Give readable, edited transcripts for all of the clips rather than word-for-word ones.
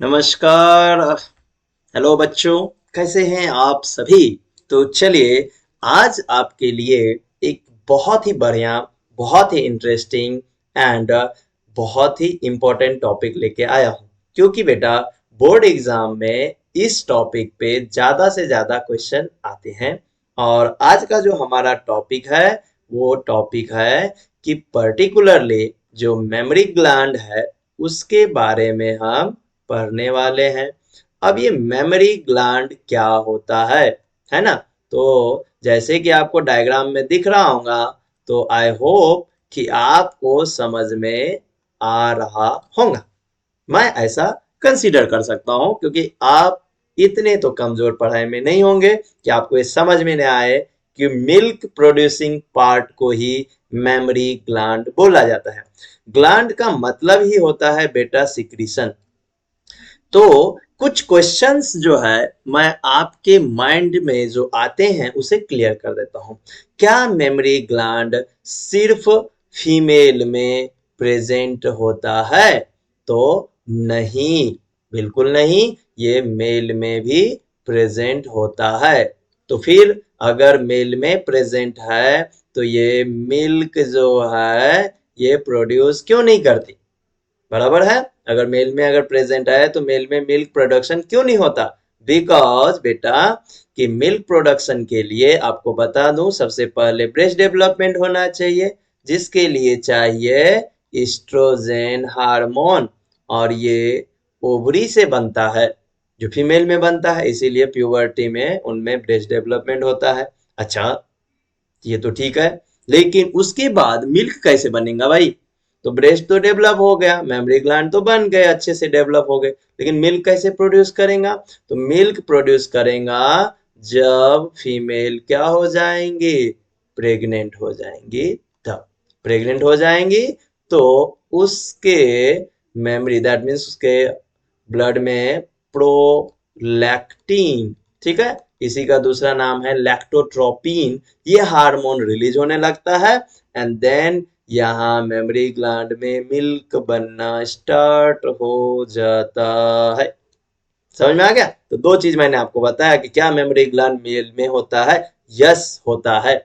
नमस्कार। हेलो बच्चों, कैसे हैं आप सभी। तो चलिए, आज आपके लिए एक बहुत ही बढ़िया, बहुत ही इंटरेस्टिंग एंड बहुत ही इम्पोर्टेंट टॉपिक लेके आया हूँ, क्योंकि बेटा बोर्ड एग्जाम में इस टॉपिक पे ज़्यादा से ज़्यादा क्वेश्चन आते हैं। और आज का जो हमारा टॉपिक है वो टॉपिक है कि पर्टिकुलरली जो मेमोरी ग्लैंड है उसके बारे में हम पढ़ने वाले हैं। अब ये मेमोरी ग्लैंड क्या होता है ना। तो जैसे कि आपको डायग्राम में दिख रहा होगा, तो आई होप कि आपको समझ में आ रहा होगा। मैं ऐसा कंसीडर कर सकता हूं, क्योंकि आप इतने तो कमजोर पढ़ाई में नहीं होंगे कि आपको ये समझ में नहीं आए कि मिल्क प्रोड्यूसिंग पार्ट को ही मेमोरी ग्लैंड बोला जाता है। ग्लैंड का मतलब ही होता है बेटा सिक्रीशन। तो कुछ क्वेश्चंस जो है मैं आपके माइंड में जो आते हैं उसे क्लियर कर देता हूं। क्या मेमोरी ग्लैंड सिर्फ फीमेल में प्रेजेंट होता है? तो नहीं, बिल्कुल नहीं, ये मेल में भी प्रेजेंट होता है। तो फिर अगर मेल में प्रेजेंट है तो ये मिल्क जो है ये प्रोड्यूस क्यों नहीं करती? बराबर है। अगर मेल में अगर प्रेजेंट है तो मेल में मिल्क प्रोडक्शन क्यों नहीं होता? बिकॉज बेटा कि मिल्क प्रोडक्शन के लिए आपको बता दूं, सबसे पहले ब्रेस्ट डेवलपमेंट होना चाहिए, जिसके लिए चाहिए एस्ट्रोजन हार्मोन। और ये ओवरी से बनता है, जो फीमेल में बनता है, इसीलिए प्यूबर्टी में उनमें ब्रेस्ट डेवलपमेंट होता है। अच्छा, ये तो ठीक है, लेकिन उसके बाद मिल्क कैसे बनेगा भाई? तो ब्रेस्ट तो डेवलप हो गया, मेमोरी ग्लैंड तो बन गए, अच्छे से डेवलप हो गए, लेकिन मिल्क कैसे प्रोड्यूस करेगा? तो मिल्क प्रोड्यूस करेगा जब फीमेल क्या हो जाएंगी? प्रेग्नेंट हो जाएंगी। तब प्रेग्नेंट हो जाएंगी तो उसके मेमोरी, दैट मीन्स उसके ब्लड में प्रोलैक्टिन, ठीक है, इसी का दूसरा नाम है लैक्टोट्रोपिन, ये हार्मोन रिलीज होने लगता है। एंड देन यहाँ मेमोरी ग्लैंड में मिल्क बनना स्टार्ट हो जाता है। समझ में आ गया? तो दो चीज मैंने आपको बताया कि क्या मेमोरी ग्लैंड मेल में होता है। यस होता है।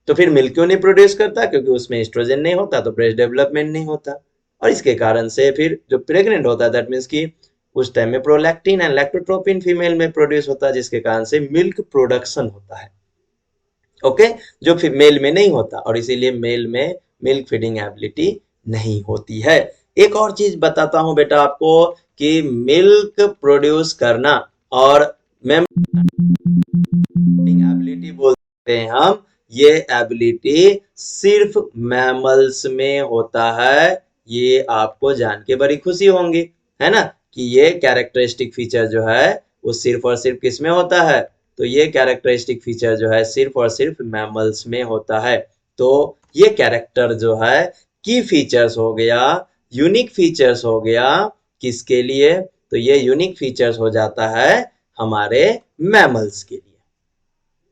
तो फिर मिल्क क्यों नहीं प्रोड्यूस करता? क्योंकि उसमें एस्ट्रोजन नहीं होता, तो ब्रेस्ट डेवलपमेंट नहीं होता। और इसके कारण से फिर जो प्रेग्नेंट होता है, दैट मीन्स कि उस टाइम में प्रोलैक्टिन एंड लैक्टोट्रोपिन फीमेल में प्रोड्यूस होता है, जिसके कारण से मिल्क प्रोडक्शन होता है। ओके, जो मेल में नहीं होता, और इसीलिए मेल में मिल्क फीडिंग एबिलिटी नहीं होती है। एक और चीज बताता हूं बेटा आपको कि मिल्क प्रोड्यूस करना और एबिलिटी बोलते हैं हम, ये एबिलिटी सिर्फ मैमल्स में होता है। ये आपको जान के बड़ी खुशी होंगी, है ना, कि ये कैरेक्टरिस्टिक फीचर जो है वो सिर्फ और सिर्फ किस में होता है? तो ये कैरेक्टरिस्टिक फीचर जो है सिर्फ और सिर्फ मैमल्स में होता है। तो ये कैरेक्टर जो है की फीचर्स हो गया, यूनिक फीचर्स हो गया, किसके लिए? तो ये यूनिक फीचर्स हो जाता है हमारे मैमल्स के लिए।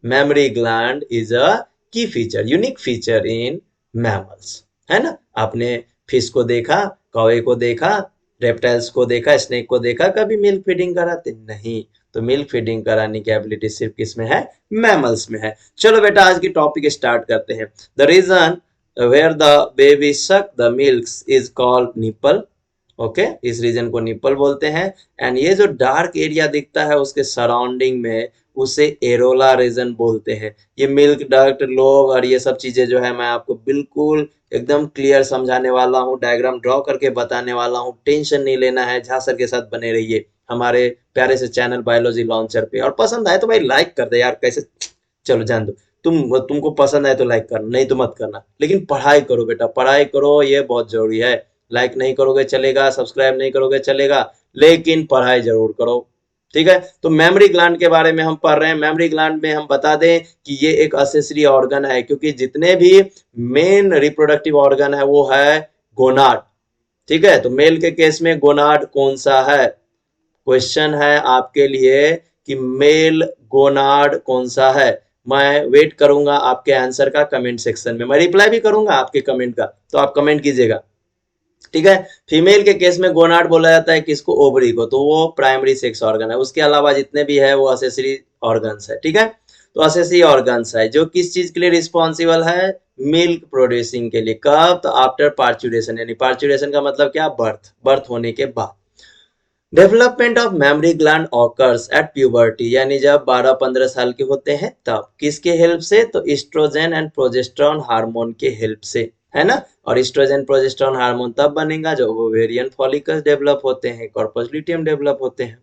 मेमोरी ग्लैंड इज अ की feature, unique feature in mammals, है ना। आपने फिश को देखा, कौवे को देखा, रेप्टाइल्स को देखा, स्नेक को देखा, कभी मिल्क फीडिंग कराते नहीं। तो मिल्क फीडिंग कराने की एबिलिटी सिर्फ किस में है? मैमल्स में है। चलो बेटा, आज की टॉपिक स्टार्ट करते हैं। The region where the baby suck the milk is called nipple. Okay, इस रीजन को निपल बोलते हैं। एंड ये जो डार्क एरिया दिखता है उसके सराउंडिंग में, उसे एरोला रीजन बोलते हैं। ये मिल्क डक्ट, लोब और ये सब चीजें जो है मैं आपको बिल्कुल एकदम क्लियर समझाने वाला हूँ, डायग्राम ड्रॉ करके बताने वाला हूँ। टेंशन नहीं लेना है, झा सर के साथ बने रहिए हमारे प्यारे से चैनल बायोलॉजी लॉन्चर पे। और पसंद आए तो भाई लाइक कर दे यार, कैसे, चलो जान दो। तुमको पसंद आए तो लाइक करना, नहीं तो मत करना, लेकिन पढ़ाई करो बेटा, पढ़ाई करो, ये बहुत जरूरी है। लाइक नहीं करोगे चलेगा, सब्सक्राइब नहीं करोगे चलेगा, लेकिन पढ़ाई जरूर करो। ठीक है, तो मेमोरी ग्लैंड के बारे में हम पढ़ रहे हैं। मेमोरी ग्लैंड में हम बता दें कि ये एक असेसरी ऑर्गन है, क्योंकि जितने भी मेन रिप्रोडक्टिव ऑर्गन है वो है गोनाड। ठीक है, तो मेल के केस में गोनाड कौन सा है? क्वेश्चन है आपके लिए कि मेल गोनाड कौन सा है। मैं वेट करूंगा आपके आंसर का कमेंट सेक्शन में, मैं रिप्लाई भी करूंगा आपके कमेंट का, तो आप कमेंट कीजिएगा। ठीक है। फीमेल के केस में गोनाड बोला जाता है किसको, ओवरी को, तो वो प्राइमरी सेक्स ऑर्गन है। उसके अलावा जितने भी है वो असेसरी ऑर्गन्स है, ठीक है। तो असेसरी ऑर्गन्स है जो किस चीज के लिए रिस्पॉन्सिबल है, मिल्क प्रोड्यूसिंग के लिए। कब, तो आफ्टर पार्चुरेशन, यानी पार्चुरेशन का मतलब क्या, बर्थ, बर्थ होने के बाद। Development of memory gland occurs at puberty, यानी जब 12-15 साल के होते हैं तब। किसके हेल्प से, तो एस्ट्रोजन एंड प्रोजेस्टेरॉन हार्मोन के हेल्प से, है ना। और एस्ट्रोजन प्रोजेस्टेरॉन हार्मोन तब बनेगा जब ओवेरियन फॉलिकल्स डेवलप होते हैं, कॉर्पस ल्यूटियम डेवलप होते हैं।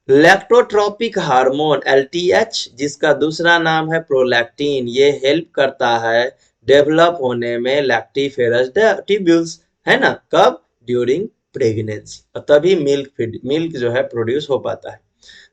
लैक्टोट्रोपिक हार्मोन एलटीएच, जिसका दूसरा नाम है प्रोलैक्टिन, ये हेल्प करता है डेवलप होने में लैक्टिफेरस ट्यूब्यूल्स, है ना। कब, ड्यूरिंग प्रेगनेंसी, और तभी मिल्क जो है प्रोड्यूस हो पाता है।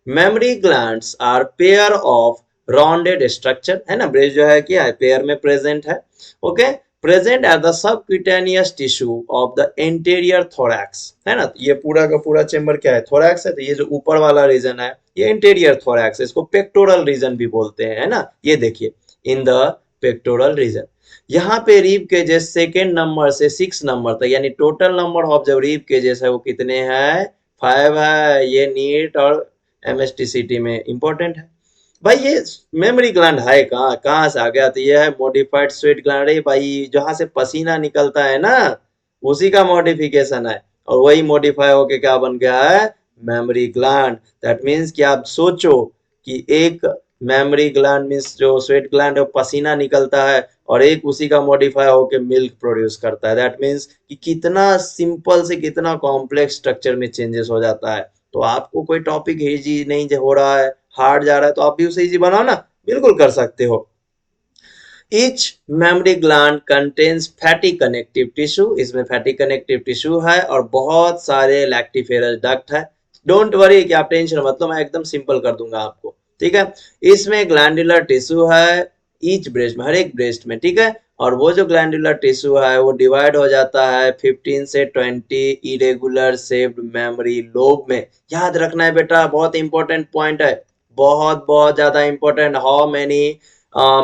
Mammary glands are pair of rounded structure, है ना। ब्रेस्ट जो है क्या है, पेयर में प्रेजेंट है, okay. Present at the subcutaneous tissue of the interior thorax, है ना। ये पूरा का पूरा चेम्बर क्या है, थोरैक्स है। तो ये जो ऊपर वाला रीजन है ये इंटीरियर थोरैक्स है, इसको पेक्टोरल रीजन भी बोलते हैं, है ना। ये देखिए, इन द पेक्टोरल रीजन। यहाँ पे रिब केजेस सेकेंड नंबर से 6 नंबर तक, यानी टोटल नंबर ऑफ जो रिब केजेस है वो कितने हैं, 5 है। ये नीट और एमएसटीसीटी में इंपॉर्टेंट है। भाई ये मेमोरी ग्लैंड है कहाँ, कहाँ से आ गया, तो ये है मॉडिफाइड स्वेट ग्लैंड है भाई, जहां से पसीना निकलता है ना, उसी का मॉडिफिकेशन है। और वही मॉडिफाई होके क्या बन गया है, मेमोरी ग्लैंड। दैट मीन्स कि आप सोचो कि एक मेमोरी ग्लैंड मीन्स जो स्वेट ग्लैंड है पसीना निकलता है, और एक उसी का मॉडिफाई होके मिल्क प्रोड्यूस करता है। दैट मीन्स कि कितना सिंपल से कितना कॉम्प्लेक्स स्ट्रक्चर में चेंजेस हो जाता है। तो आपको कोई टॉपिक इजी नहीं हो रहा है, हार्ड जा रहा है, तो आप भी उसे इजी बनाओ ना, बिल्कुल कर सकते हो। Each memory gland contains fatty connective tissue, इसमें फैटी कनेक्टिव टिश्यू है और बहुत सारे लैक्टिफेरस डक्ट है। डोंट वरी कि आप टेंशन मत लो, मैं एकदम सिंपल कर दूंगा आपको, ठीक है। इसमें ग्लैंडुलर टिश्यू है ईच ब्रेस्ट में, हर एक ब्रेस्ट में, ठीक है। और वो जो ग्लैंडुलर टिश्यू है वो डिवाइड हो जाता है 15 से 20 इरेगुलर शेप्ड मेमोरी लोब में। याद रखना है बेटा, बहुत इंपॉर्टेंट पॉइंट है, बहुत बहुत ज्यादा important. How many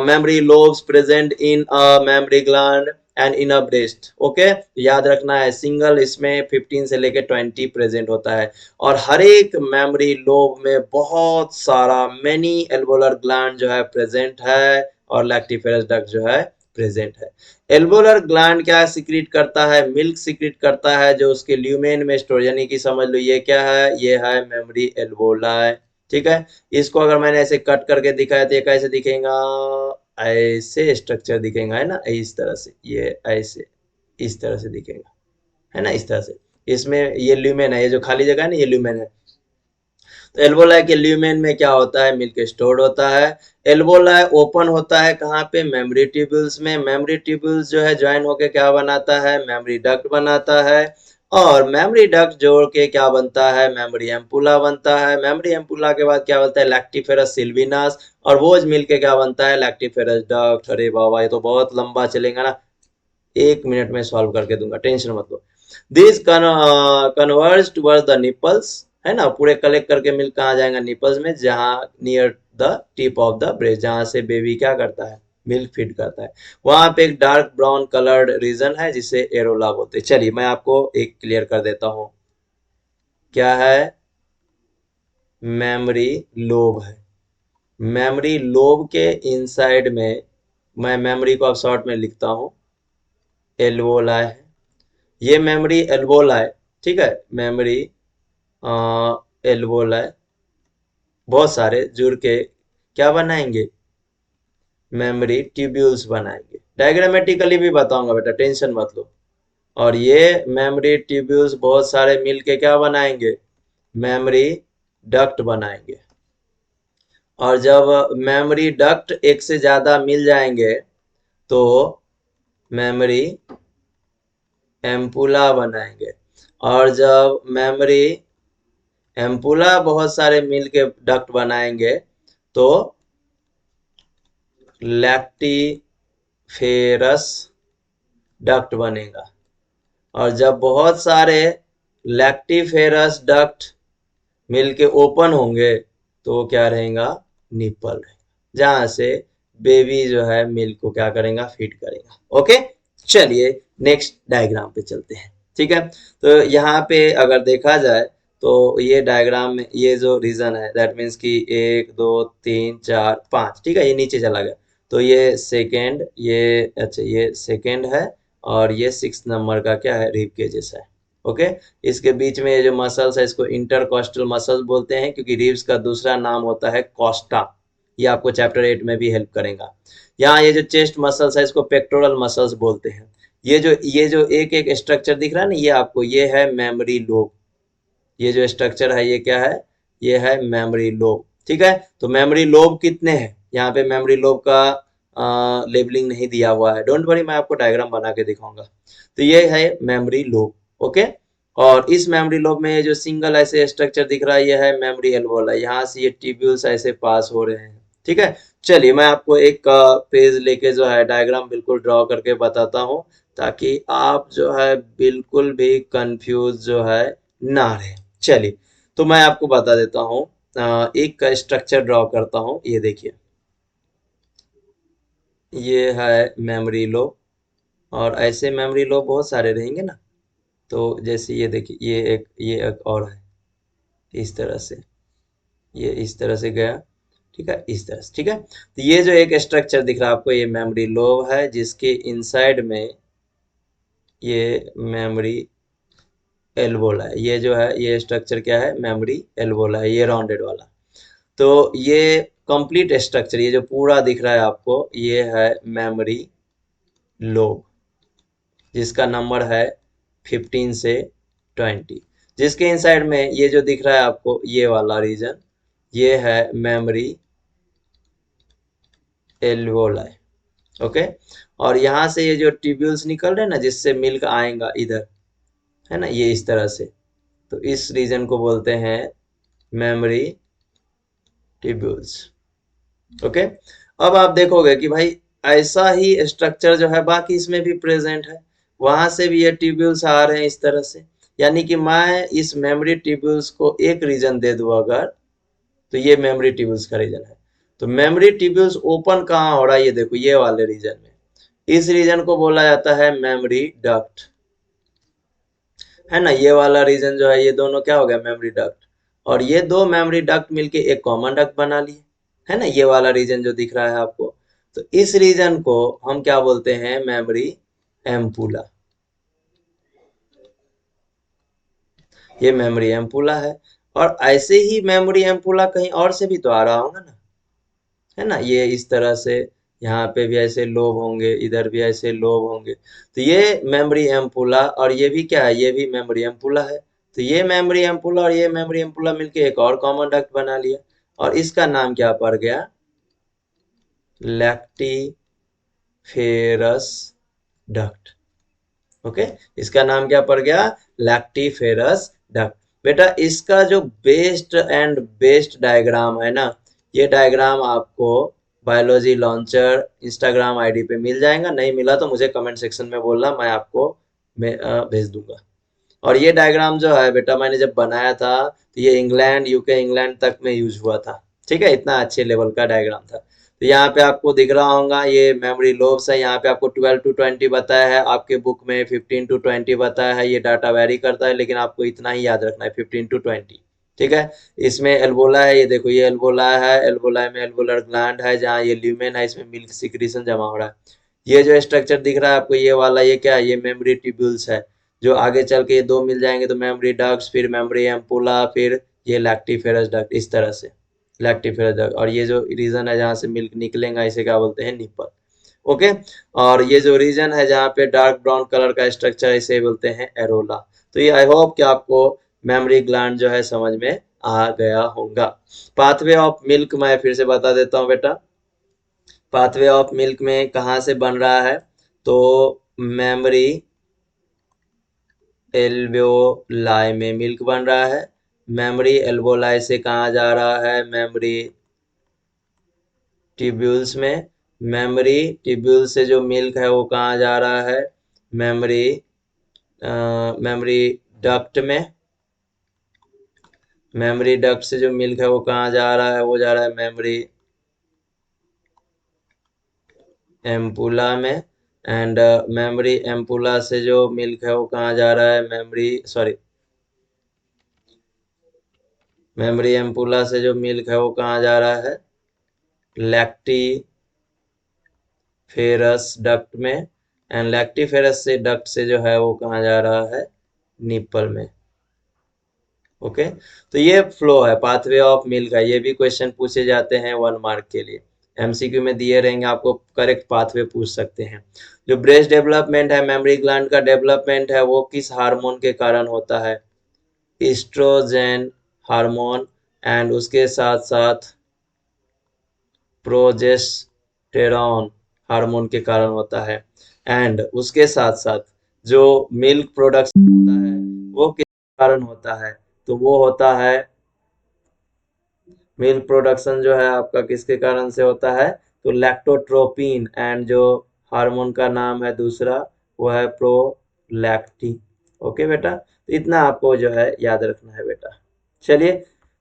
memory lobes present in a mammary gland and in a breast, okay. याद रखना है, सिंगल इसमें 15 से लेके 20 प्रेजेंट होता है। और हर एक मेमोरी लोब में बहुत सारा मेनी एल्वोलर ग्लैंड जो है प्रेजेंट है, और लैक्टिफेरस डक्ट जो है प्रेजेंट है। एल्वोलर ग्लैंड क्या सिक्रीट करता है, मिल्क सिक्रीट करता है, जो उसके ल्यूमेन में स्टोर, यानी कि समझ लो ये क्या है, ये है मेमोरी एल्वोलाई, ठीक है। इसको अगर मैंने ऐसे कट करके दिखाया तो ये कैसे दिखेगा, ऐसे स्ट्रक्चर दिखेगा, है ना, इस तरह से, ये ऐसे इस तरह से दिखेगा, है ना, इस तरह से। इसमें ये ल्यूमेन है, ये जो खाली जगह है ना, ये ल्यूमेन है। तो एल्वोलाई के ल्यूमेन में क्या होता है, मिल्क स्टोर्ड होता है। एल्वोलाई ओपन होता है कहाँ पे, मेमोरी ट्यूब्यूल्स में। मेमोरी ट्यूब्यूल्स जो है ज्वाइन होके क्या बनाता है, मेमोरी डक्ट बनाता है। और मेमोरी डक्ट जोड़ के क्या बनता है, मेमोरी एम्पुला बनता है। मेमोरी एम्पुला के बाद क्या बनता है, लैक्टिफेरस सिल्विनास, और वो मिल के क्या बनता है, लैक्टिफेरस डक्ट। अरे बाबा ये तो बहुत लंबा चलेगा ना, 1 मिनट में सॉल्व करके दूंगा, टेंशन मत लो। This converge towards the nipples, है ना। पूरे कलेक्ट करके मिल्क कहाँ जाएगा, निपल्स में, जहां near the tip of the breast, जहां से बेबी क्या करता है, मिल्क फीड करता है। वहां पे एक डार्क ब्राउन कलर्ड रीजन है जिसे एरोला बोलते हैं। चलिए मैं आपको एक क्लियर कर देता हूं, क्या है, मेमोरी लोब है। मेमोरी लोब के इनसाइड में, मैं मेमोरी को अब शॉर्ट में लिखता हूं, एल्वोलाई है। ये मेमोरी एल्वोलाई, ठीक है, मेमोरी एल्वोलाई बहुत सारे जुड़ के क्या बनाएंगे, मेमोरी ट्यूब्यूल्स बनाएंगे। डायग्रामेटिकली भी बताऊंगा बेटा, टेंशन मत लो। और ये मेमोरी ट्यूब्यूल्स बहुत सारे मिलके क्या बनाएंगे, मेमोरी डक्ट बनाएंगे। और जब मेमोरी डक्ट एक से ज्यादा मिल जाएंगे तो मेमोरी एम्पुला बनाएंगे। और जब मेमोरी एम्पुला बहुत सारे मिल के डक्ट बनाएंगे तो लैक्टिफेरस डक्ट बनेगा। और जब बहुत सारे लैक्टिफेरस डक्ट मिलके ओपन होंगे तो वो क्या रहेगा, निपल रहेगा, जहां से बेबी जो है मिल्क को क्या करेगा, फीड करेगा, ओके। चलिए नेक्स्ट डायग्राम पे चलते हैं। ठीक है। तो यहाँ पे अगर देखा जाए तो ये डायग्राम में ये जो रीजन है दैट मीन्स कि 1 2 3 4 5, ठीक है, ये नीचे चला गया। तो ये सेकेंड, ये अच्छा ये सेकेंड है, और ये 6 नंबर का क्या है, रिब केजेस है। ओके। इसके बीच में ये जो मसल्स है इसको इंटरकॉस्टल मसल्स बोलते हैं, क्योंकि रिब्स का दूसरा नाम होता है कॉस्टा। ये आपको चैप्टर 8 में भी हेल्प करेगा। यहाँ ये जो चेस्ट मसल्स है इसको पेक्टोरल मसल्स बोलते हैं। ये जो एक एक स्ट्रक्चर दिख रहा है ना, ये आपको ये है मेमोरी लोब। ये जो स्ट्रक्चर है ये क्या है, ये है मेमोरी लोब। ठीक है। तो मेमोरी लोब कितने हैं, यहाँ पे मेमोरी लोब का लेबलिंग नहीं दिया हुआ है, डोंट वरी, मैं आपको डायग्राम बना के दिखाऊंगा। तो ये है मेमोरी लोब। ओके। और इस मेमोरी लोब में ये जो सिंगल ऐसे स्ट्रक्चर दिख रहा है ये है मेमोरी एल्वोला, यहाँ से ये ट्यूब्यूल्स ऐसे पास हो रहे हैं। ठीक है। चलिए मैं आपको एक पेज लेके जो है डायग्राम बिल्कुल ड्रॉ करके बताता हूँ, ताकि आप जो है बिल्कुल भी कंफ्यूज जो है ना रहे। चलिए, तो मैं आपको बता देता हूँ, एक का स्ट्रक्चर ड्रॉ करता हूँ। ये देखिए, ये है मेमोरी लो, और ऐसे मेमोरी लो बहुत सारे रहेंगे ना। तो जैसे ये देखिए, ये एक और है, इस तरह से, ये इस तरह से गया। ठीक है, इस तरह से। ठीक है। तो ये जो एक स्ट्रक्चर दिख रहा है आपको, ये मेमोरी लोब है, जिसके इनसाइड में ये मेमोरी एल्वोला है। ये जो है ये स्ट्रक्चर क्या है, मेमोरी एल्वोला है, ये राउंडेड वाला। तो ये कंप्लीट स्ट्रक्चर, ये जो पूरा दिख रहा है आपको, ये है मेमोरी लोब, जिसका नंबर है 15 से 20। जिसके इनसाइड में ये जो दिख रहा है आपको, ये वाला रीजन, ये है मेमोरी एल्वोलाई। ओके। और यहाँ से ये जो ट्यूब्यूल्स निकल रहे हैं ना, जिससे मिल्क आएगा इधर, है ना, ये इस तरह से। तो इस रीजन को बोलते हैं मेमोरी ट्यूब्यूल्स। ओके। अब आप देखोगे कि भाई ऐसा ही स्ट्रक्चर जो है बाकी इसमें भी प्रेजेंट है, वहां से भी ये ट्यूब्यूल्स आ रहे हैं इस तरह से। यानी कि मैं इस मेमोरी ट्यूब्यूल्स को एक रीजन दे दूं अगर, तो ये मेमोरी ट्यूब्यूल्स का रीजन है। तो मेमोरी ट्यूब्यूल्स ओपन कहाँ हो रहा है, ये देखो, ये वाले रीजन में। इस रीजन को बोला जाता है मेमोरी डक्ट, है ना। ये वाला रीजन जो है, ये दोनों क्या हो गया, मेमोरी डक्ट। और ये दो मेमोरी डक्ट मिलके एक कॉमन डक्ट बना लिए, है ना, ये वाला रीजन जो दिख रहा है आपको। तो इस रीजन को हम क्या बोलते हैं, मेमोरी एम्पुला। ये मेमोरी एम्पुला है। और ऐसे ही मेमोरी एम्पुला कहीं और से भी तो आ रहा होगा ना, है ना, ये इस तरह से। यहाँ पे भी ऐसे लोब होंगे, इधर भी ऐसे लोब होंगे। तो ये मेमोरी एम्पुला, और ये भी क्या है, ये भी मेमोरी एम्पुला है। तो ये मेमोरी एम्पुला और ये मेमोरी एम्पुला मिलके एक और कॉमन डक्ट बना लिया, और इसका नाम क्या पड़ गया, लैक्टिफेरस डक्ट। ओके। इसका नाम क्या पड़ गया, लैक्टिफेरस डक्ट। बेटा इसका जो बेस्ट एंड बेस्ट डायग्राम है ना, ये डायग्राम आपको बायोलॉजी लॉन्चर इंस्टाग्राम आईडी पे मिल जाएगा। नहीं मिला तो मुझे कमेंट सेक्शन में बोलना, मैं आपको भेज दूंगा। और ये डायग्राम जो है बेटा, मैंने जब बनाया था तो ये इंग्लैंड, यूके, इंग्लैंड तक में यूज हुआ था। ठीक है, इतना अच्छे लेवल का डायग्राम था। तो यहाँ पे आपको दिख रहा होगा ये मेमोरी लोब्स है। यहाँ पे आपको 12 to 20 बताया है, आपके बुक में 15 to 20 बताया है। ये डाटा वेरी करता है, लेकिन आपको इतना ही याद रखना है, 15 to 20। ठीक है। इसमें एल्वोला है, ये देखो, ये एल्वोला है। एल्वोला में एल्वोलर ग्लैंड है, जहाँ ये ल्यूमेन है, इसमें मिल्क सिक्रीशन जमा हो रहा है। ये जो स्ट्रक्चर दिख रहा है आपको, ये वाला, ये क्या है, ये मेमोरी ट्यूब्यूल्स है। जो आगे चल के ये दो मिल जाएंगे तो मेमोरी डक्ट्स, फिर मेमोरी एम्पुला, फिर ये लैक्टिफेरस डक्ट, इस तरह से लैक्टिफेरस डक्ट। और ये जो रीजन है जहाँ से मिल्क निकलेगा, इसे क्या बोलते हैं, निपल। ओके। और ये जो रीजन है जहाँ पे डार्क ब्राउन कलर का स्ट्रक्चर है, इसे बोलते हैं एरोला। तो ये आई होप कि आपको मेमोरी ग्लैंड जो है समझ में आ गया होगा। पाथवे ऑफ मिल्क मैं फिर से बता देता हूँ बेटा। पाथवे ऑफ मिल्क में कहाँ से बन रहा है, तो मेमोरी एल्वेओलाई में मिल्क बन रहा है। मेमोरी एल्वेओलाई से कहाँ जा रहा है, मेमोरी ट्यूब्यूल्स में। मेमोरी ट्यूब्यूल से जो मिल्क है वो कहाँ जा रहा है, मेमोरी मेमोरी डक्ट में। मेमोरी डक्ट से जो मिल्क है वो कहाँ जा रहा है, वो जा रहा है मेमोरी एम्पुला में। एंड मेमोरी एम्पुला से जो मिल्क है वो कहाँ जा रहा है, मेमोरी एम्पुला से जो मिल्क है वो कहाँ जा रहा है, लैक्टी फेरस डक्ट में, एंड लैक्टीफेरस से डक्ट से जो है वो कहाँ जा रहा है, निप्पल में। ओके, तो ये फ्लो है, पाथवे ऑफ मिल्क है। ये भी क्वेश्चन पूछे जाते हैं 1 मार्क के लिए, एमसीक्यू में दिए रहेंगे, आपको करेक्ट पाथवे पूछ सकते हैं। जो ब्रेस्ट डेवलपमेंट है, मेमोरी ग्लैंड का डेवलपमेंट है, वो किस हार्मोन के कारण होता है, ईस्ट्रोजेन हार्मोन, एंड उसके साथ साथ प्रोजेस्टेरॉन हार्मोन के कारण होता है। एंड उसके साथ साथ जो मिल्क प्रोडक्शन होता है वो किस कारण होता है, तो वो होता है, मिल्क प्रोडक्शन जो है आपका किसके कारण से होता है, तो लैक्टोट्रोपिन, एंड जो हार्मोन का नाम है दूसरा वो है प्रोलैक्टिन। ओके बेटा, तो इतना आपको जो है याद रखना है बेटा। चलिए,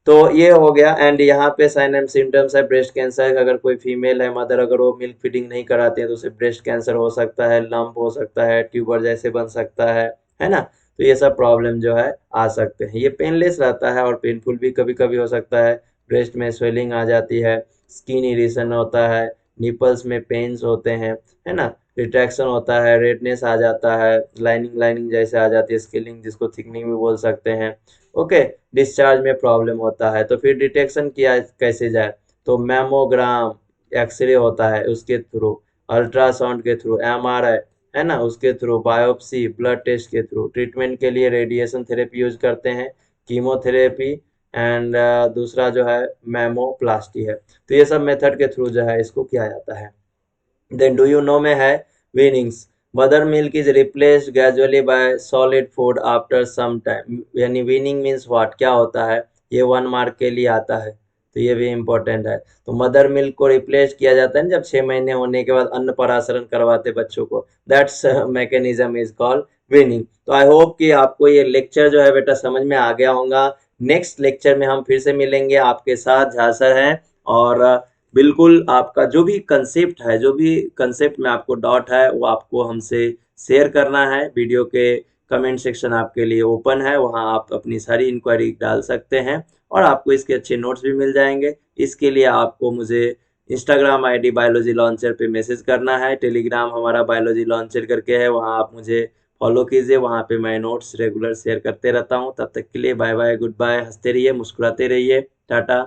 तो ये हो गया। एंड यहाँ पे साइन एंड सिम्टम्स है ब्रेस्ट कैंसर। अगर कोई फीमेल है मदर, अगर वो मिल्क फीडिंग नहीं कराती है तो उसे ब्रेस्ट कैंसर हो सकता है, लंप हो सकता है, ट्यूबर जैसे बन सकता है ना। तो ये सब प्रॉब्लम जो है आ सकते हैं। ये पेनलेस रहता है और पेनफुल भी कभी कभी हो सकता है। ब्रेस्ट में स्वेलिंग आ जाती है, स्किन इरिटेशन होता है, निपल्स में पेन्स होते हैं, है ना, रिट्रैक्शन होता है, रेडनेस आ जाता है, लाइनिंग लाइनिंग जैसे आ जाती है, स्केलिंग जिसको थिकनिंग भी बोल सकते हैं। ओके, डिस्चार्ज में प्रॉब्लम होता है। तो फिर डिटेक्शन किया कैसे जाए, तो मैमोग्राम, एक्सरे होता है उसके थ्रू, अल्ट्रासाउंड के थ्रू, एमआरआई, है ना, उसके थ्रू, बायोप्सी, ब्लड टेस्ट के थ्रू। ट्रीटमेंट के लिए रेडिएशन थेरेपी यूज करते हैं, कीमोथेरेपी, एंड दूसरा जो है मैमोप्लास्टी है। तो ये सब मेथड के थ्रू जो है इसको किया जाता है। देन डू यू नो में है weanings, mother milk is replaced gradually by solid food after some time. यानी वीनिंग मीन्स व्हाट, क्या होता है, ये 1 मार्क के लिए आता है, तो ये भी इम्पोर्टेंट है। तो मदर मिल्क को रिप्लेस किया जाता है ना, जब 6 महीने होने के बाद अन्नप्राशन करवाते बच्चों को, that's mechanism is called weaning. तो आई होप कि आपको ये लेक्चर जो है बेटा समझ में आ गया होगा। नेक्स्ट लेक्चर में हम फिर से मिलेंगे आपके साथ, झा सर हैं, और बिल्कुल आपका जो भी कंसेप्ट है, जो भी कंसेप्ट में आपको डाउट है वो आपको हमसे शेयर करना है। वीडियो के कमेंट सेक्शन आपके लिए ओपन है, वहां आप अपनी सारी इंक्वायरी डाल सकते हैं और आपको इसके अच्छे नोट्स भी मिल जाएंगे। इसके लिए आपको मुझे इंस्टाग्राम आईडी बायोलॉजी लॉन्चर पे मैसेज करना है, टेलीग्राम हमारा बायोलॉजी लॉन्चर करके है, वहां आप मुझे फॉलो कीजिए, वहां पे मैं नोट्स रेगुलर शेयर करते रहता हूँ। तब तक के लिए बाय बाय, गुड बाय, हंसते रहिए, मुस्कुराते रहिए, टाटा।